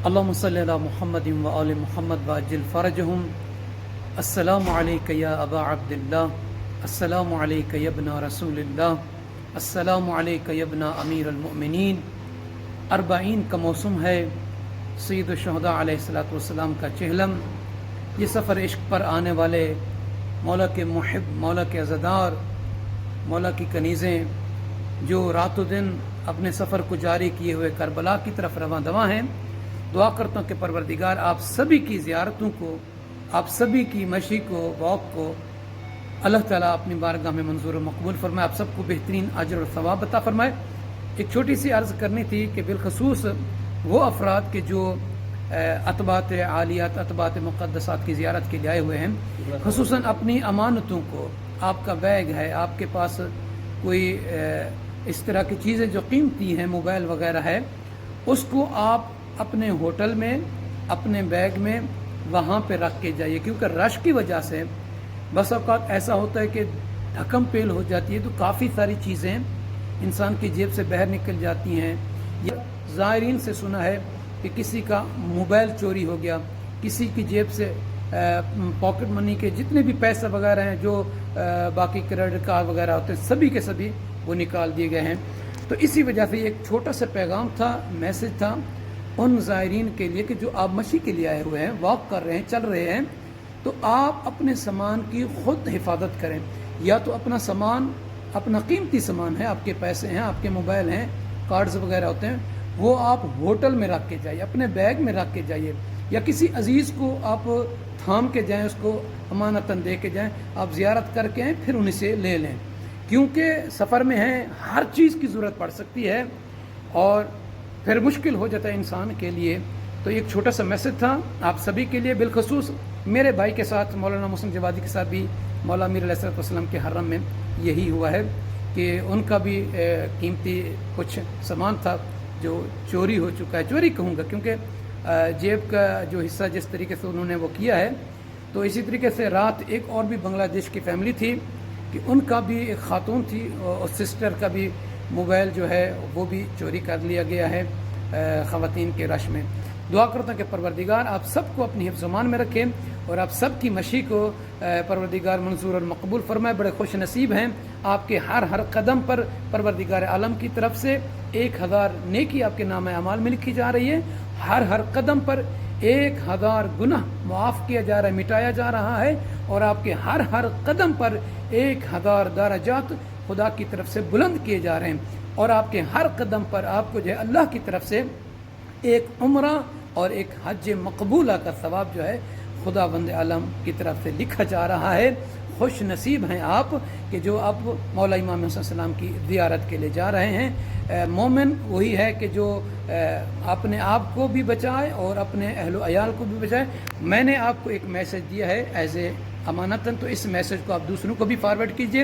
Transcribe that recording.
اللهم صل على محمد وآل محمد وعجل فرجهم. السلام عليك يا أبا عبد الله، السلام عليك يا ابن رسول الله، السلام عليك يا ابن امیر المؤمنین. اربعین کا موسم ہے، سید الشہداء علیہ الصلوۃ والسلام کا چہلم. یہ سفر عشق پر آنے والے مولا کے محب، مولا کے عزادار، مولا کی کنیزیں جو رات و دن اپنے سفر کو جاری کیے ہوئے کربلا کی طرف رواں دواں ہیں. دعا کرتا ہوں کہ پروردگار آپ سبھی کی زیارتوں کو، آپ سبھی کی مشی کو، واک کو اللہ تعالیٰ اپنی بارگاہ میں منظور و مقبول فرمائے. آپ سب کو بہترین اجر اور ثواب عطا فرمائے. ایک چھوٹی سی عرض کرنی تھی کہ بالخصوص وہ افراد کے جو اطباعت عالیات، اطباعت مقدسات کی زیارت کے لیے آئے ہوئے ہیں، خصوصاً اپنی امانتوں کو، آپ کا بیگ ہے، آپ کے پاس کوئی اس طرح کی چیزیں جو قیمتی ہیں، موبائل وغیرہ ہے، اس کو آپ اپنے ہوٹل میں، اپنے بیگ میں وہاں پہ رکھ کے جائیے. کیونکہ رش کی وجہ سے بس اوقات ایسا ہوتا ہے کہ دھکم پیل ہو جاتی ہے، تو کافی ساری چیزیں انسان کی جیب سے باہر نکل جاتی ہیں. یا زائرین سے سنا ہے کہ کسی کا موبائل چوری ہو گیا، کسی کی جیب سے پاکٹ منی کے جتنے بھی پیسے وغیرہ ہیں، جو باقی کریڈٹ کارڈ وغیرہ ہوتے ہیں، سبھی کے سبھی وہ نکال دیے گئے ہیں. تو اسی وجہ سے یہ ایک چھوٹا سا پیغام تھا، میسج تھا ان زائرین کے لیے کہ جو آپ مشی کے لیے آئے ہوئے ہیں، واک کر رہے ہیں، چل رہے ہیں، تو آپ اپنے سامان کی خود حفاظت کریں. یا تو اپنا سامان، اپنا قیمتی سامان ہے، آپ کے پیسے ہیں، آپ کے موبائل ہیں، کارڈز وغیرہ ہوتے ہیں، وہ آپ ہوٹل میں رکھ کے جائیے، اپنے بیگ میں رکھ کے جائیے، یا کسی عزیز کو آپ تھام کے جائیں، اس کو امانتاً دے کے جائیں. آپ زیارت کر کے آئیں، پھر انہیں سے لے لیں. کیونکہ سفر میں ہیں، ہر چیز کی ضرورت پڑ سکتی ہے اور پھر مشکل ہو جاتا ہے انسان کے لیے. تو ایک چھوٹا سا میسج تھا آپ سبھی کے لیے. بالخصوص میرے بھائی کے ساتھ، مولانا محسن جوادی کے ساتھ بھی مولا امیر علیہ السلام کے حرم میں یہی ہوا ہے کہ ان کا بھی قیمتی کچھ سامان تھا جو چوری ہو چکا ہے. چوری کہوں گا کیونکہ جیب کا جو حصہ جس طریقے سے انہوں نے وہ کیا ہے. تو اسی طریقے سے رات ایک اور بھی بنگلہ دیش کی فیملی تھی کہ ان کا بھی ایک خاتون تھی اور سسٹر کا بھی موبائل جو ہے وہ بھی چوری کر لیا گیا ہے خواتین کے رش میں. دعا کرتا ہوں کہ پروردگار آپ سب کو اپنی حفظ امان میں رکھیں اور آپ سب کی مشی کو پروردگار منظور اور مقبول فرمائے. بڑے خوش نصیب ہیں آپ کے ہر قدم پر پروردگار عالم کی طرف سے 1000 نیکی آپ کے نام اعمال میں لکھی جا رہی ہے. ہر قدم پر 1000 گناہ معاف کیا جا رہا ہے، مٹایا جا رہا ہے، اور آپ کے ہر قدم پر 1000 درجات خدا کی طرف سے بلند کیے جا رہے ہیں. اور آپ کے ہر قدم پر آپ کو جو ہے اللہ کی طرف سے ایک عمرہ اور ایک حج مقبولہ کا ثواب جو ہے خدا بند عالم کی طرف سے لکھا جا رہا ہے. خوش نصیب ہیں آپ کہ جو آپ مولا امام حسن السلام کی زیارت کے لیے جا رہے ہیں. مومن وہی ہے کہ جو اپنے آپ کو بھی بچائے اور اپنے اہل و عیال کو بھی بچائے. میں نے آپ کو ایک میسج دیا ہے ایز اے امانتاً، تو اس میسج کو آپ دوسروں کو بھی فارورڈ کیجئے.